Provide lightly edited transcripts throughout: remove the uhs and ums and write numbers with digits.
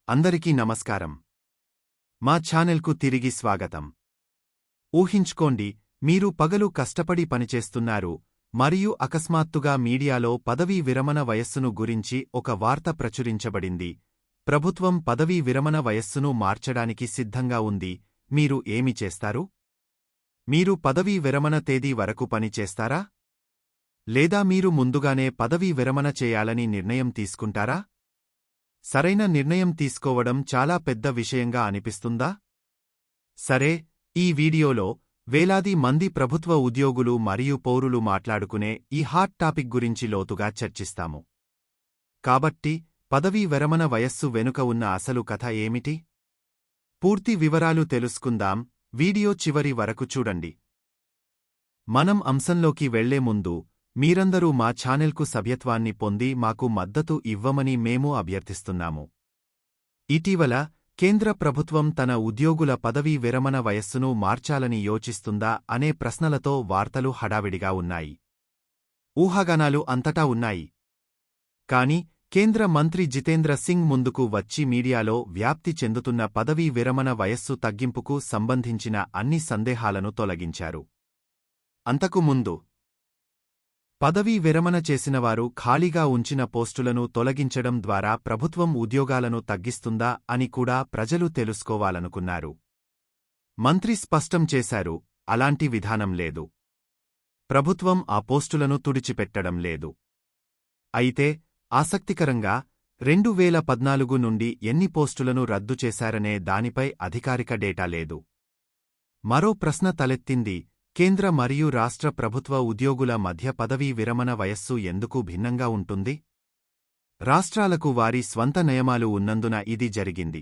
అందరికీ నమస్కారం. మా ఛానల్కు తిరిగి స్వాగతం. ఊహించుకోండి, మీరు పగలు కష్టపడి పనిచేస్తున్నారు మరియు అకస్మాత్తుగా మీడియాలో పదవీ విరమణ వయస్సును గురించి ఒక వార్త ప్రచురించబడింది. ప్రభుత్వం పదవీ విరమణ వయస్సును మార్చడానికి సిద్ధంగా ఉంది. మీరు ఏమి చేస్తారు? మీరు పదవీ విరమణ తేదీ వరకు పని చేస్తారా? లేదా మీరు ముందుగానే పదవీ విరమణ చేయాలని నిర్ణయం తీసుకుంటారా? సరైన నిర్ణయం తీసుకోవడం చాలా పెద్ద విషయంగా అనిపిస్తుందా? సరే, ఈ వీడియోలో వేలాది మంది ప్రభుత్వ ఉద్యోగులు మరియు పౌరులు మాట్లాడుకునే ఈ హాట్ టాపిక్ గురించి లోతుగా చర్చిస్తాము. కాబట్టి, పదవీ విరమణ వయస్సు వెనుక ఉన్న అసలు కథ ఏమిటి? పూర్తి వివరాలు తెలుసుకుందాం. వీడియో చివరి వరకు చూడండి. మనం అంశంలోకి వెళ్లే ముందు, మీరందరూ మా ఛానెల్కు సభ్యత్వాన్ని పొంది మాకు మద్దతు ఇవ్వమని మేము అభ్యర్థిస్తున్నాము. ఇటీవల, కేంద్ర ప్రభుత్వం తన ఉద్యోగుల పదవీ విరమణ వయస్సును మార్చాలని యోచిస్తుందా అనే ప్రశ్నలతో వార్తలు హడావిడిగా ఉన్నాయి. ఊహాగానాలు అంతటా ఉన్నాయి. కాని, కేంద్ర మంత్రి జితేంద్ర సింగ్ ముందుకు వచ్చి మీడియాలో వ్యాప్తి చెందుతున్న పదవీ విరమణ వయస్సు తగ్గింపుకు సంబంధించిన అన్ని సందేహాలను తొలగించారు. అంతకు ముందు, పదవీ విరమణ చేసినవారు ఖాళీగా ఉంచిన పోస్టులను తొలగించడం ద్వారా ప్రభుత్వం ఉద్యోగాలను తగ్గిస్తుందా అని కూడా ప్రజలు తెలుసుకోవాలనుకున్నారు. మంత్రి స్పష్టం చేశారు, అలాంటి విధానం లేదు. ప్రభుత్వం ఆ పోస్టులను తుడిచిపెట్టడం లేదు. అయితే, ఆసక్తికరంగా, 2014 నుండి ఎన్ని పోస్టులను రద్దు చేశారనే దానిపై అధికారిక డేటా లేదు. మరో ప్రశ్న తలెత్తింది, కేంద్ర మరియు రాష్ట్ర ప్రభుత్వ ఉద్యోగుల మధ్య పదవీ విరమణ వయస్సు ఎందుకు భిన్నంగా ఉంటుంది? రాష్ట్రాలకు వారి స్వంత నియమాలు ఉన్నందున ఇది జరిగింది.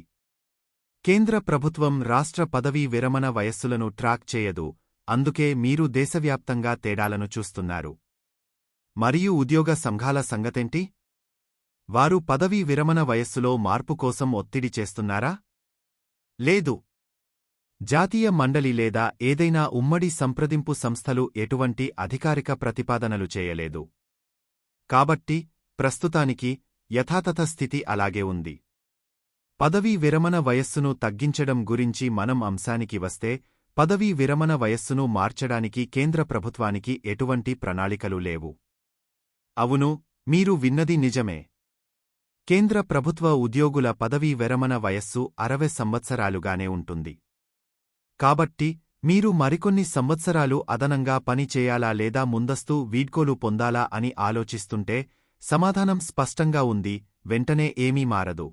కేంద్ర ప్రభుత్వం రాష్ట్ర పదవీ విరమణ వయస్సులను ట్రాక్ చేయదు, అందుకే మీరు దేశవ్యాప్తంగా తేడాలను చూస్తున్నారు. మరియు ఉద్యోగ సంఘాల సంగతేంటి? వారు పదవీ విరమణ వయస్సులో మార్పు కోసం ఒత్తిడి చేస్తున్నారా? లేదు. జాతీయ మండలి లేదా ఏదైనా ఉమ్మడి సంప్రదింపు సంస్థలు ఎటువంటి అధికారిక ప్రతిపాదనలు చేయలేదు. కాబట్టి, ప్రస్తుతానికి, యథాతథ స్థితి అలాగే ఉంది. పదవీ విరమణ వయస్సును తగ్గించడం గురించి మనం అంశానికి వస్తే, పదవీ విరమణ వయస్సును మార్చడానికి కేంద్ర ప్రభుత్వానికి ఎటువంటి ప్రణాళికలు లేవు. అవును, మీరు విన్నది నిజమే. కేంద్ర ప్రభుత్వ ఉద్యోగుల పదవీ విరమణ వయస్సు 60 సంవత్సరాలుగానే ఉంటుంది. కాబట్టి, మీరు మరికొన్ని సంవత్సరాలు అదనంగా పని చేయాలా లేదా ముందస్తు వీడ్కోలు పొందాలా అని ఆలోచిస్తుంటే, సమాధానం స్పష్టంగా ఉంది, వెంటనే ఏమీ మారదు.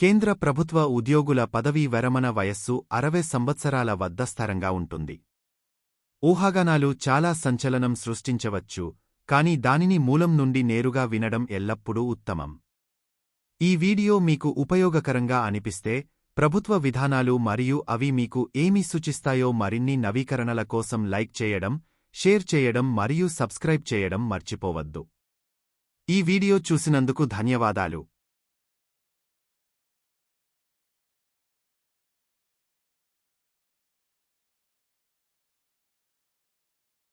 కేంద్ర ప్రభుత్వ ఉద్యోగుల పదవీ విరమణ వయస్సు 60 సంవత్సరాల వద్ద స్థిరంగా ఉంటుంది. ఊహాగానాలు చాలా సంచలనం సృష్టించవచ్చు, కాని దానిని మూలం నుండి నేరుగా వినడం ఎల్లప్పుడూ ఉత్తమం. ఈ వీడియో మీకు ఉపయోగకరంగా అనిపిస్తే, ప్రభుత్వ విధానాలు మరియు అవి మీకు ఏమి సూచిస్తాయో మరిన్ని నవీకరణల కోసం లైక్ చేయడం, షేర్ చేయడం మరియు సబ్స్క్రైబ్ చేయడం మర్చిపోవద్దు. ఈ వీడియో చూసినందుకు ధన్యవాదాలు.